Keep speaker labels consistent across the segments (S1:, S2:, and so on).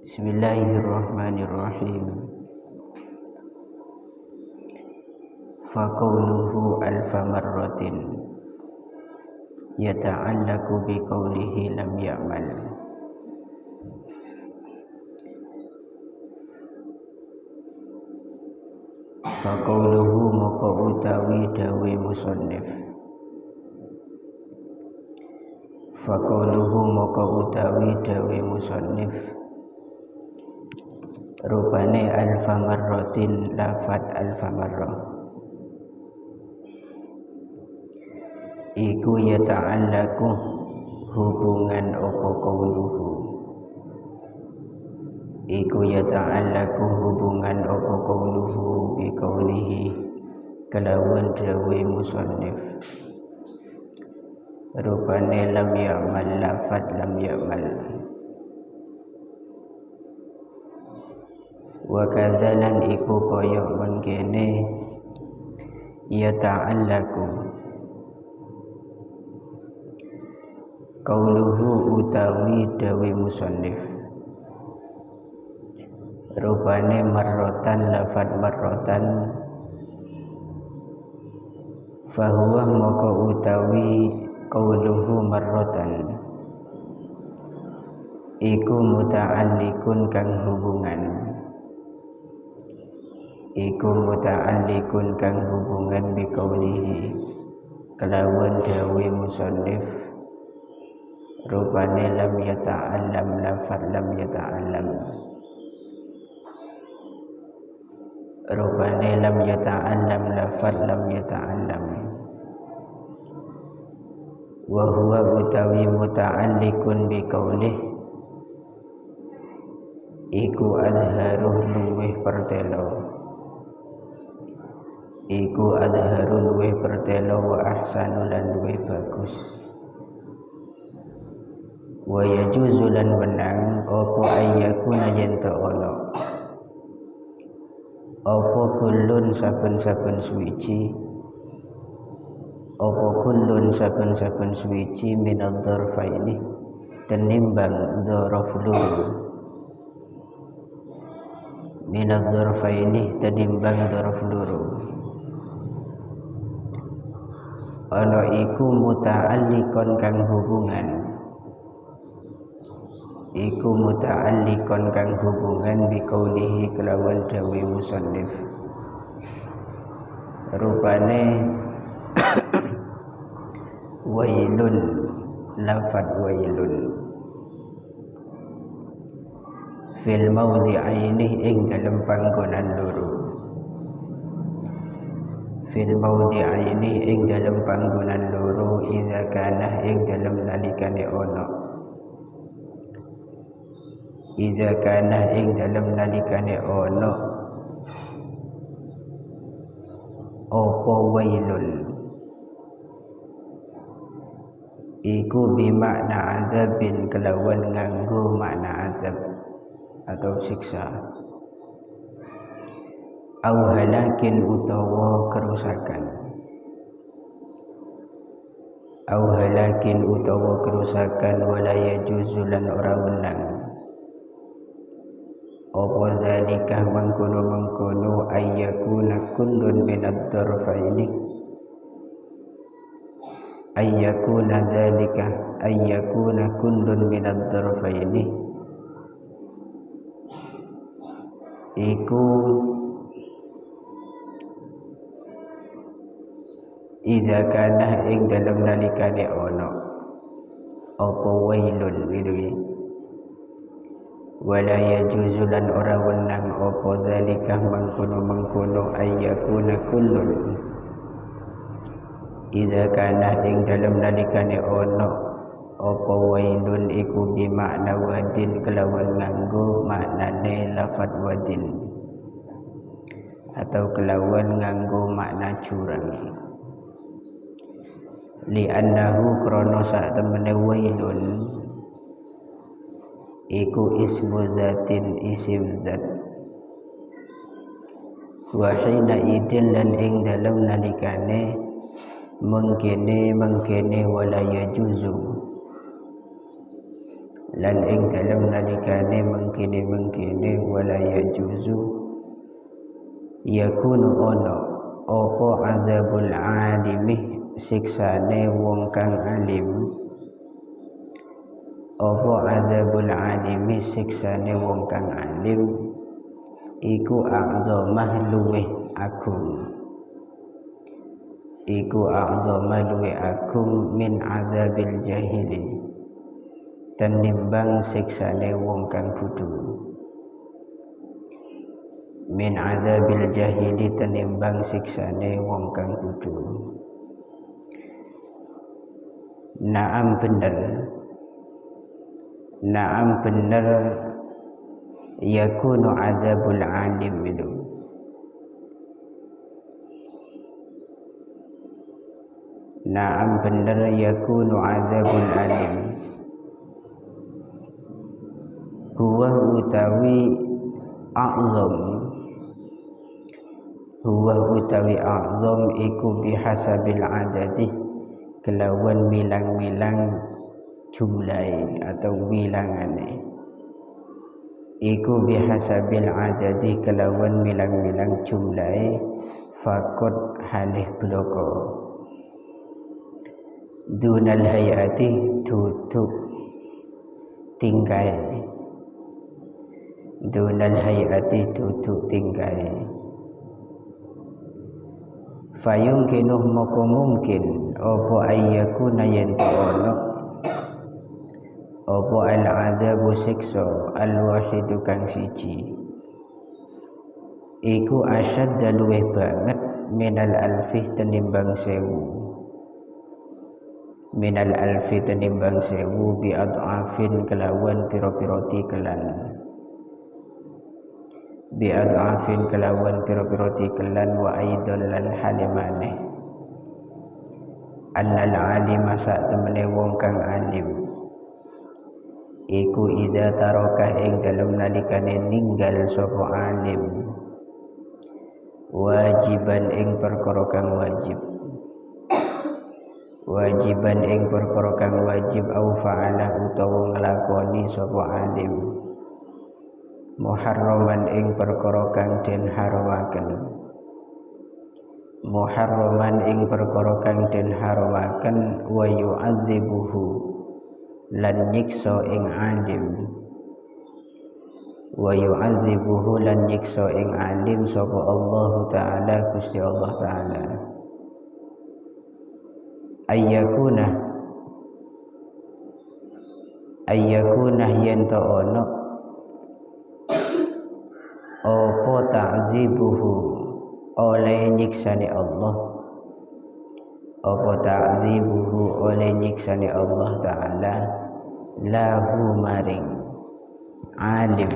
S1: Bismillahirrahmanirrahim. Faqawluhu alfa marratin yata'allaku biqawlihi lam ya'mal. Faqawluhu maka utawi dawe musannif. Faqawluhu maka utawi dawe musannif. Rupane alfa marratin lafad alfa marrah iku yata'allaku hubungan apa qauluhu iku yata'allaku hubungan apa qauluhu bi qaulihi kelawan dawe musannif. Rupane lam ya'mal lafad lam ya'mal. Wa kazalan iku kaya mengkene yata'allaku qauluhu utawi dawe musannif. Rupane marrotan lafad marrotan fahuwa maka utawi qauluhu marrotan iku muta'alliqun kang hubungan bi qaulihi kelawan dawe musannif. Rupane lam yata'allam lafad lam yata'allam. Rupane lam yata'allam lafad lam yata'allam. Wa huwa utawi muta'alliqun bi qaulihi iku azharuh luweh pertelo. Iku adharul luweh pertelo wa ahsanu lan luweh bagus. Wa yajuzu lan wenang apa ayyakuna yenta ono apa kullun saben-saben suwiji apa kullun saben-saben suwiji minadh dzarfaini tenimbang dzaraf loro minadh dzarfaini tenimbang dzaraf loro ana iku muta'alliqon kang hubungan bi qaulihi kelawan dawe musannif. Rupane wailun lafad wailun fil maudhi'aini ing dalem panggonan loro. Fil maudhi'aini ing dalem panggonan loro idza kana ing dalem nalikane ono. Idza kana ing dalem nalikane ono apa wailun iku bimakna azabin kelawan nganggo makna azab atau siksa. Au halakin utawa kerusakan. Au halakin utawa kerusakan wala yajuzu lan ora wenang apa zalika mengkono ayyakuna kullun minad dzarfaini ayyakuna zalika ayyakuna kullun minad dzarfaini iku iza kana ing dalam nalikane ono apa wailun gitu ya. Wala yajuzu lan ora wenang apa zalika mengkono ayyakuna kullun iza kana ing dalam nalikane ono apa wailun iku bimakna wadin kelawan nganggo maknane lafad wadin atau kelawan nganggo makna jurang. Li'annahu krono sak temene wailun iku ismu zatin isim zat. Wa hina idin lan ing dalem nalikane mengkene wala yajuzu lan ing dalem nalikane mengkene wala yajuzu yakunu ono apa azabul alimi siksane wong kang alim, apa azabul alimi siksane wong kang alim iku a'zamah luweh agung, iku a'zamah luweh agung min azabil jahili tenimbang siksane wong kang bodho, min azabil jahili tenimbang siksane wong kang bodho. Naam bener yakunu azabul alim itu. Naam bener yakunu azabul alim. Huwa utawi a'zam. Huwa utawi a'zam iku bihasabil adadi kelawan milang-milang jumlahe atau wilangane. Iku bihasabil adadi kelawan milang-milang jumlahe fakot halih bloko. Dunal hayati tutuk tingkai. Dunal hayati tutuk tingkai. Fayungkinuh moko mungkin opo ayyakuna yento ono opo al-azabu sikso al-wahidu kang siji iku asyadda luweh banget minal alfih tenimbang sewu, minal alfi tenimbang sewu bi ad'afin kelawan piro-piro tikelan, bi ad'afin kelawan piro-piro tikelan wa aidon lan halimane annal alima sak temene wong kang alim iku idza taraka ing dalem nalikane ninggal sapa alim wajiban ing perkara kang wajib, wajiban ing perkara kang wajib au fa'ala utawa nglakoni sapa alim muharraman ing perkara kang den haramaken, muharraman ing perkara kang den haramaken wa yu'adzibuhu lan nyiksa ing alim, wa yu'adzibuhu lan nyiksa ing alim sapa Allah taala Gusti Allah taala. Ayyakuna yento ono apa ta'zibuhu oleh nyiksani Allah, apa ta'zibuhu oleh nyiksani Allah taala lahu maring alim,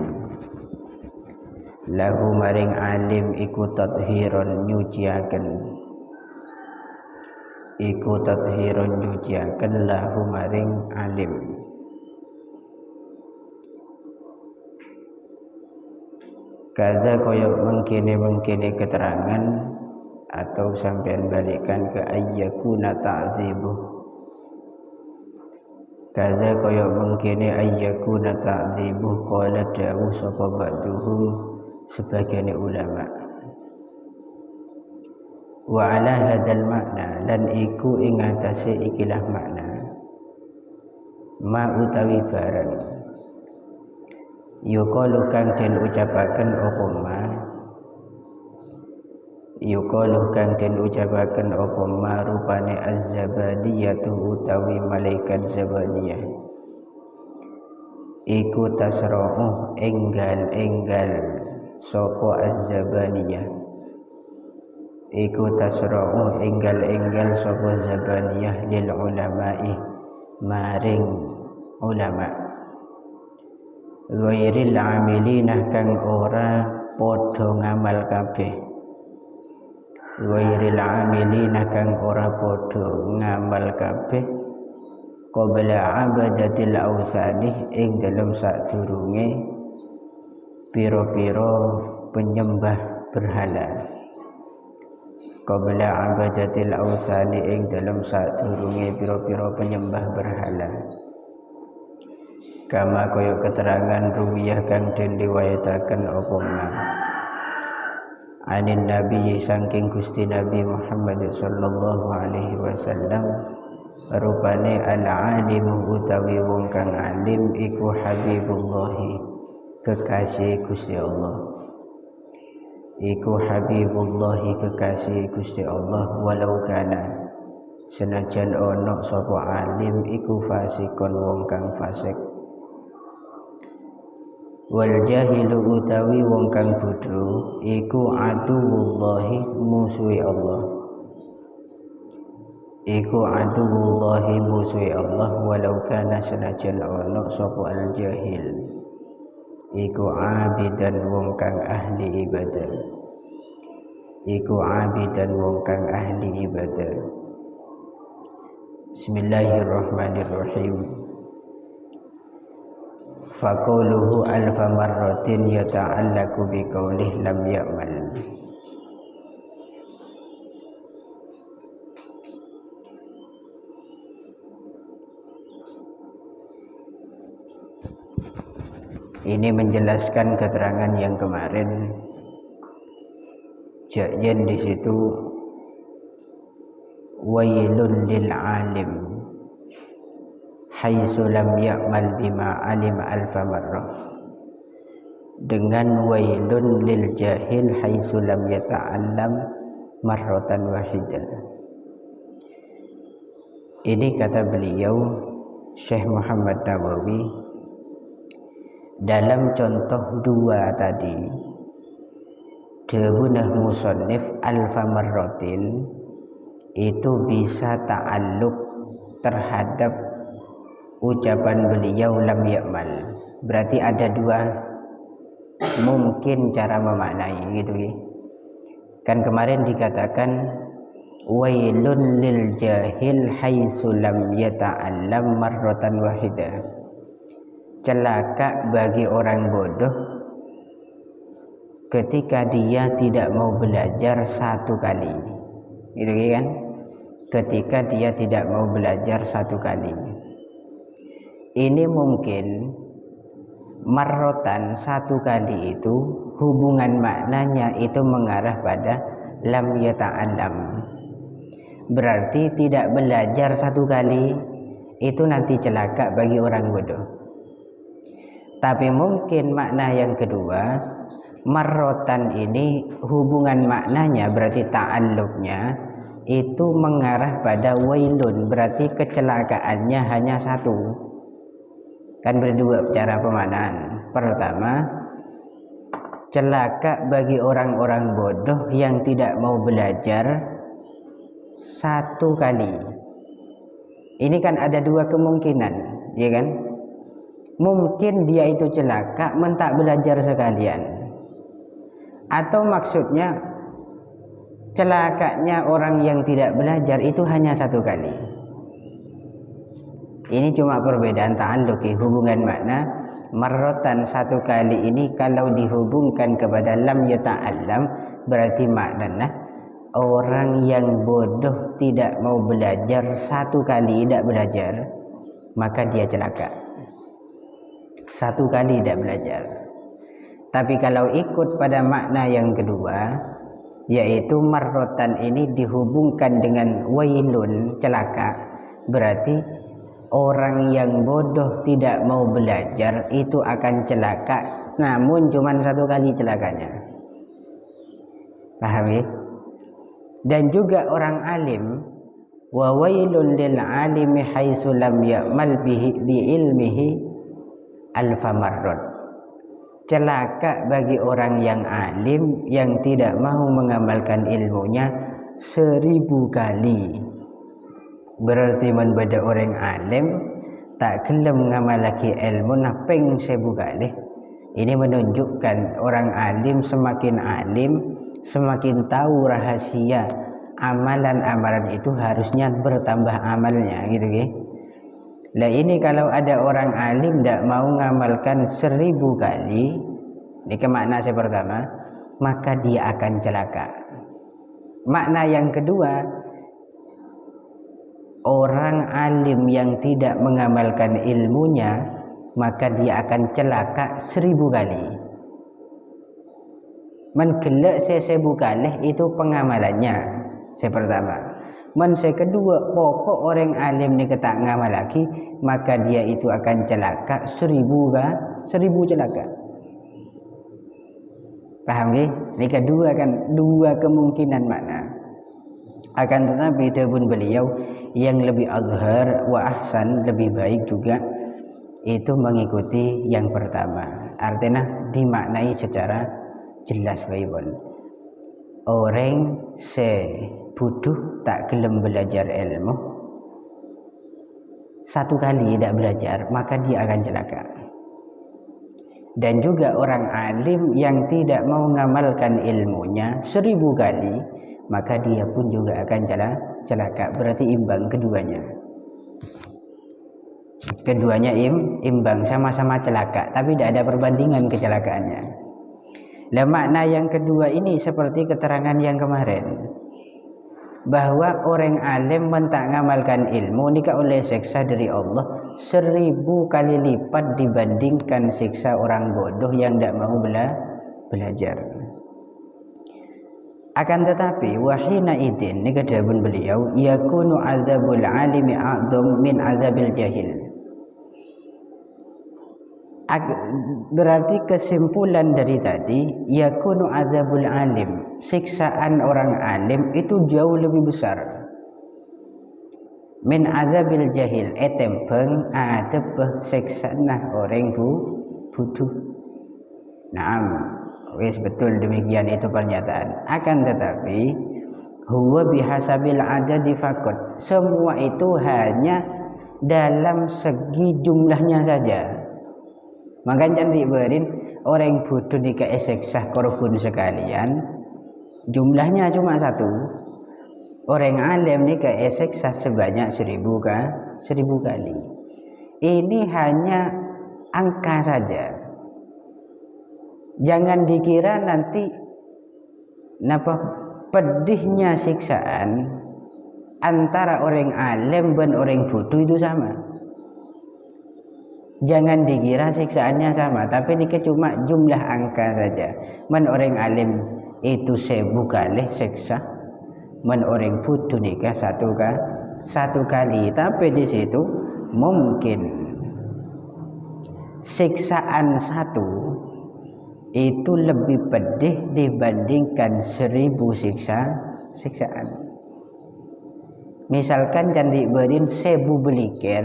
S1: lahu maring alim iku tathhiron nyuciaken, iku tathhiron nyuciaken lahu maring alim. Kaza koyok mengkene keterangan atau sampean balikan ke ayyakuna ta'zibuh. Kaza koyok mengkene ayyakuna ta'zibuh qala dawuh sapa ba'duhum sebagian ulama. Wa ala hadzal makna lan iku ing atase ikilah makna ma utawi barang yuqalu kang den ucapaken apa ma, yuqalu kang den ucapaken apa ma rupane az-zabaniyatu utawi malaikat zabaniyah iku tasra'u enggal sapa az-zabaniyah, iku tasra'u enggal sapa zabaniyah lil ulama'i maring ulama ghairil amilina kang ora padha ngamal kabeh, ghairil amilina kang ora padha ngamal kabeh qabla abadatil ausani ing dalem sadurunge pira-pira penyembah berhala, qabla abadatil ausani ing dalem sadurunge pira-pira penyembah berhala. kama koyo keterangan ruwiyah kang den riwayataken apa ma anin nabi saking Gusti Nabi Muhammad sallallahu alaihi wasallam rupane al-alim utawi wong kang alim iku habibullahi kekasih Gusti Allah, iku habibullahi kekasih Gusti Allah walau kana senajan ono sapa alim iku fasikon wong kang fasik. Wal jahilu utawi wong kang bodho iku aduwullahi musuhi Allah, iku aduwullahi musuhi Allah walau kana senajan ono sapa al jahil iku abidan wong kang ahli ibadah, iku abidan wong kang ahli ibadah. Bismillahirrahmanirrahim. Faqauluhu alfa marratin yata'allaku biqaulih lam ya'mal. Ini menjelaskan keterangan yang kemarin. Jayen di situ wailun lil alim haitsu lam ya'mal bima alim alfa marrah, dengan wailun lil jahil haitsu lam yata'allam marratan wahidah. Ini kata beliau Syekh Muhammad Nawawi dalam contoh dua tadi, debunah musannif alfa marratin itu bisa ta'alluq terhadap ucapan beliau lam ya'mal. Berarti ada dua mungkin cara memaknai gitu kan. Kemarin dikatakan wailun lil jahil haitsu lam yata'allam marratan wahidah, celaka bagi orang bodoh ketika dia tidak mau belajar satu kali gitu kan, ketika dia tidak mau belajar satu kali. Ini mungkin marrotan satu kali itu hubungan maknanya itu mengarah pada lam yata'allam, berarti tidak belajar satu kali itu nanti celaka bagi orang bodoh. Tapi mungkin makna yang kedua, marrotan ini hubungan maknanya berarti ta'alluqnya itu mengarah pada wailun, berarti kecelakaannya hanya satu. Kan berdua cara pemaknaan. Pertama, celaka bagi orang-orang bodoh yang tidak mau belajar satu kali. Ini kan ada dua kemungkinan, ya kan? Mungkin dia itu celaka mentak belajar sekalian, atau maksudnya celakanya orang yang tidak belajar itu hanya satu kali. Ini cuma perbedaan ta'alluqi, hubungan makna. Marrotan satu kali ini kalau dihubungkan kepada lam yata'allam berarti maknanya orang yang bodoh tidak mau belajar satu kali tidak belajar, maka dia celaka. Satu kali tidak belajar. Tapi kalau ikut pada makna yang kedua, yaitu marrotan ini dihubungkan dengan wailun, celaka, berarti orang yang bodoh tidak mau belajar itu akan celaka, namun cuma satu kali celakanya. Paham ya? Dan juga orang alim, wa wailun lil alimi haitsu lam ya'mal bihi bi ilmihi alfa marrat. Celaka bagi orang yang alim yang tidak mau mengamalkan ilmunya 1000 kali. Berarti membeda orang alim tak gelem ngamalaki ilmu naping 1000 kali. Ini menunjukkan orang alim semakin alim, semakin tahu rahasia amalan-amalan itu harusnya bertambah amalnya gitu ya. Lah ini kalau ada orang alim tidak mau ngamalkan 1000 kali, ini ke makna yang pertama, maka dia akan celaka. Makna yang kedua, orang alim yang tidak mengamalkan ilmunya maka dia akan celaka 1000 kali. Mengelak 1000 kali itu pengamalannya. Yang pertama. Yang kedua, pokok orang alim ni ketak ngamal lagi, maka dia itu akan celaka 1000 celaka. Paham ke? Ini kedua kan, dua kemungkinan makna. Akan tetapi pun beliau yang lebih azhar wa ahsan, lebih baik juga itu mengikuti yang pertama. Artinya dimaknai secara jelas Bible. Orang butuh tak gelem belajar ilmu, satu kali tidak belajar maka dia akan celaka. Dan juga orang alim yang tidak mau mengamalkan ilmunya 1000 kali, maka dia pun juga akan celaka. Berarti imbang keduanya. Keduanya imbang, sama-sama celaka, tapi tidak ada perbandingan kecelakaannya. Lah makna yang kedua ini seperti keterangan yang kemarin, bahwa orang alim mentak ngamalkan ilmu nikah oleh siksa dari Allah 1000 kali lipat dibandingkan siksa orang bodoh yang tidak mau belajar. Akan tetapi wahina idin nikah pun beliau yakunu azabul alimi a'dham min azabil jahil. Berarti kesimpulan dari tadi yakunu azabul alim, siksaan orang alim itu jauh lebih besar min azabil jahil, etempeng adab siksaan orang bodoh. Naam, wis betul demikian itu pernyataan. Akan tetapi huwa bihasabil adadi faqat, semua itu hanya dalam segi jumlahnya saja. Makanya diberiin orang bodoh nikah siksa korban sekalian, jumlahnya cuma 1. Orang alim nikah siksa sebanyak 1000 kali. Ini hanya angka saja. Jangan dikira nanti pedihnya siksaan antara orang alim dan orang bodoh itu sama. Jangan dikira siksaannya sama, tapi ini cuma jumlah angka saja. Men orang alim itu 1000 kali siksa, men orang bodoh nikah 1 kali. Tapi di situ mungkin siksaan 1 itu lebih pedih dibandingkan 1000 siksaan. Misalkan jangan diberiin 1000 belikir,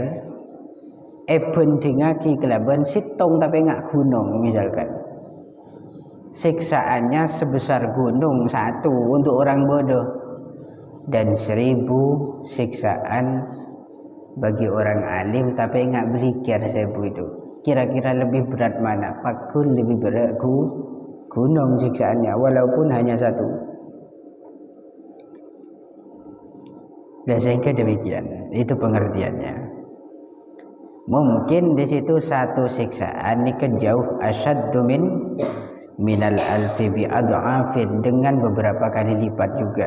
S1: bendingaki kelaban sitong tapi ngak gunung misalkan. Siksaannya sebesar gunung 1 untuk orang bodoh, dan 1000 siksaan bagi orang alim tapi ngak belikir 1000 itu. Kira-kira lebih berat mana? Pakun lebih berat gunung siksaannya walaupun hanya 1. Dan sehingga demikian, itu pengertiannya. Mungkin di situ 1 siksaan ini jauh asyaddu minal alfi bi adhafin, dengan beberapa kali lipat juga.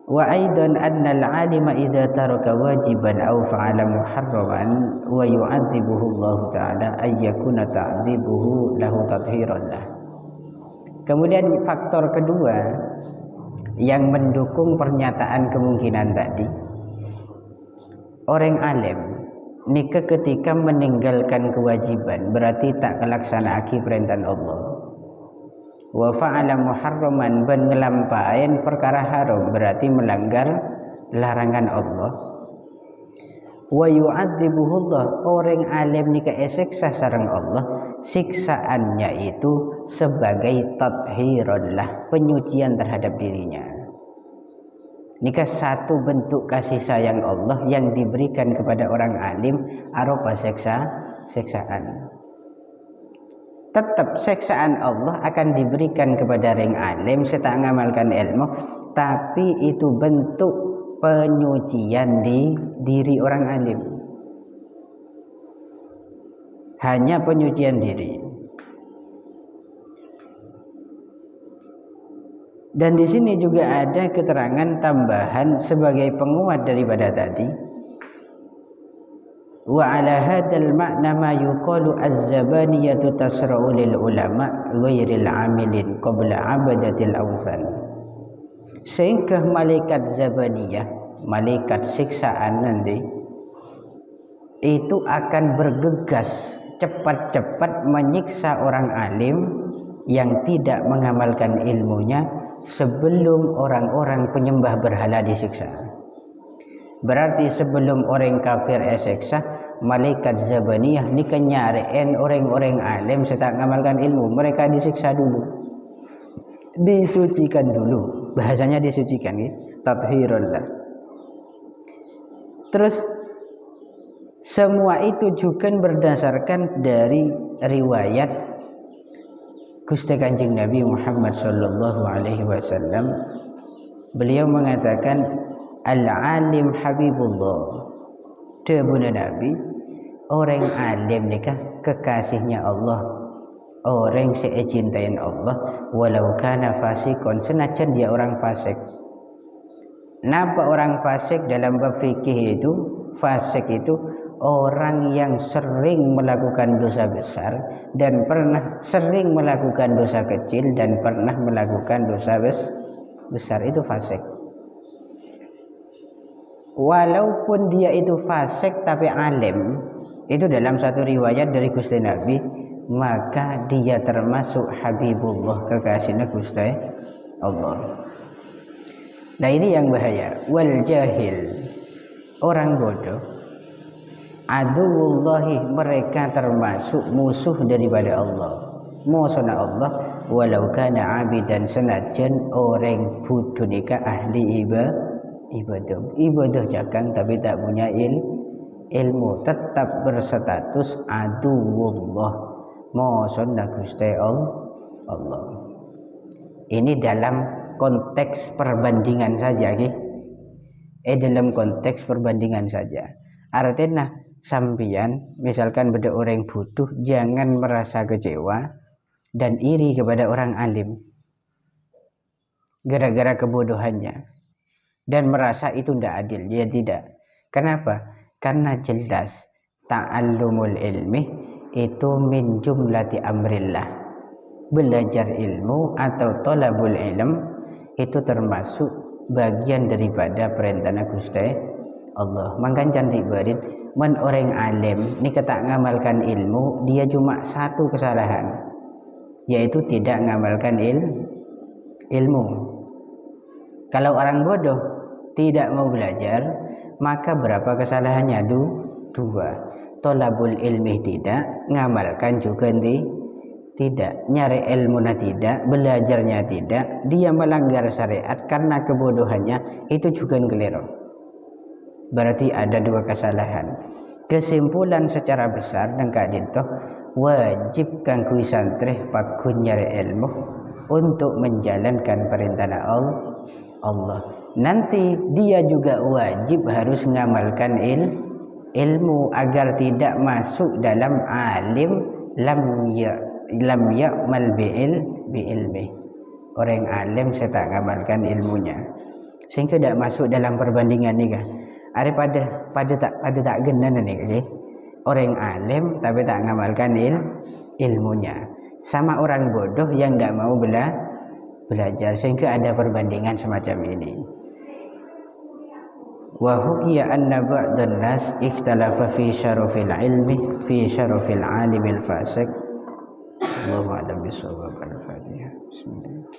S1: Wa aidan anna al-alima idza taraka wajiban aw fa'ala muharraman wa yu'adzibuhu Allah ta'ala ay yakuna ta'dzibuhu lahu tadhiran lah. Kemudian faktor kedua yang mendukung pernyataan kemungkinan tadi, orang alim nikah ketika meninggalkan kewajiban berarti tak melaksanakan perintah Allah. Wa fa'ala muharraman, ben ngelampain perkara haram berarti melanggar larangan Allah. Wa yu'adzibuhullah, orang alim nikah siksa sareng Allah, siksaannya itu sebagai tathhiranlah, penyucian terhadap dirinya. Nikah satu bentuk kasih sayang Allah yang diberikan kepada orang alim arupa siksaan. Tetap siksaan Allah akan diberikan kepada orang alim serta mengamalkan ilmu, tapi itu bentuk penyucian di diri orang alim. Hanya penyucian diri. Dan di sini juga ada keterangan tambahan sebagai penguat daripada tadi, Wa ala hadzal ma'na ma yuqalu az-zabaniyatu tasra'u lil ulama ghairil amilin qabla abadatil awsan. Sehingga malaikat zabaniyah, malaikat siksaan nanti itu akan bergegas cepat-cepat menyiksa orang alim yang tidak mengamalkan ilmunya sebelum orang-orang penyembah berhala disiksa. Berarti sebelum orang kafir disiksa, malaikat zabaniyah ni kenyariin orang-orang alim serta mengamalkan ilmu, mereka disiksa dulu, disucikan dulu, bahasanya disucikan, tathhirullah. Terus semua itu juga berdasarkan dari riwayat Gusti Kanjeng Nabi Muhammad sallallahu alaihi wasallam. Beliau mengatakan al-alim habibullah. Debuna Nabi, orang alim nikah kekasihnya Allah, orang secintain Allah, walau kana fasikon, senajan dia orang fasik. Napa orang fasik dalam bab fikih itu? Fasik itu orang yang sering melakukan dosa besar dan pernah sering melakukan dosa kecil dan pernah melakukan dosa besar, itu fasik. Walaupun dia itu fasik tapi alim, itu dalam satu riwayat dari Gusti Nabi, maka dia termasuk habibullah, kekasihnya Gusti Allah. Nah ini yang bahaya. Wal jahil, orang bodoh, aduwullahi, mereka termasuk musuh daripada Allah, musuhna Allah, walau kana abidan, senajan orang bodoh nikah ahli ibadah jakang tapi tak punya ilmu, tetap berstatus aduwullah, musuhna Gusti Allah. Ini dalam konteks perbandingan saja, dalam konteks perbandingan saja. Artinya sampian misalkan beda orang butuh, jangan merasa kecewa dan iri kepada orang alim gara-gara kebodohannya dan merasa itu tidak adil. Ya tidak. Kenapa? Karena jelas ta'allumul ilmi itu min jumlati amrillah. Belajar ilmu atau thalabul ilm itu termasuk bagian daripada perintah Gusti Allah. Mangkan cantik barin men orang alim ni kata ngamalkan ilmu, dia cuma satu kesalahan, yaitu tidak ngamalkan ilmu. Kalau orang bodoh tidak mau belajar, maka berapa kesalahannya? Dua. Thalabul ilmi tidak, ngamalkan juga tidak, nyari ilmunya tidak, belajarnya tidak, dia melanggar syariat karena kebodohannya, itu juga keliru. Berarti ada dua kesalahan. Kesimpulan secara besar dan kadintoh, wajib kanggo santri pakun nyari ilmu untuk menjalankan perintah Allah. Nanti dia juga wajib harus mengamalkan ilmu agar tidak masuk dalam alim lam ya'mal bi'ilmi, orang alim saya tak ngamalkan ilmunya, sehingga tidak masuk dalam perbandingan ni kan. Ada pada tak genan ni, orang alim tapi tak ngamalkan ilmunya, sama orang bodoh yang tidak mau belajar, sehingga ada perbandingan semacam ini. Wa hukiya anna ba'dan nas ikhtalafa fi syarafil ilmi fi syarafil alimil fasik. Allahu a'lam bishawab. Al-Fatihah. Bismillah.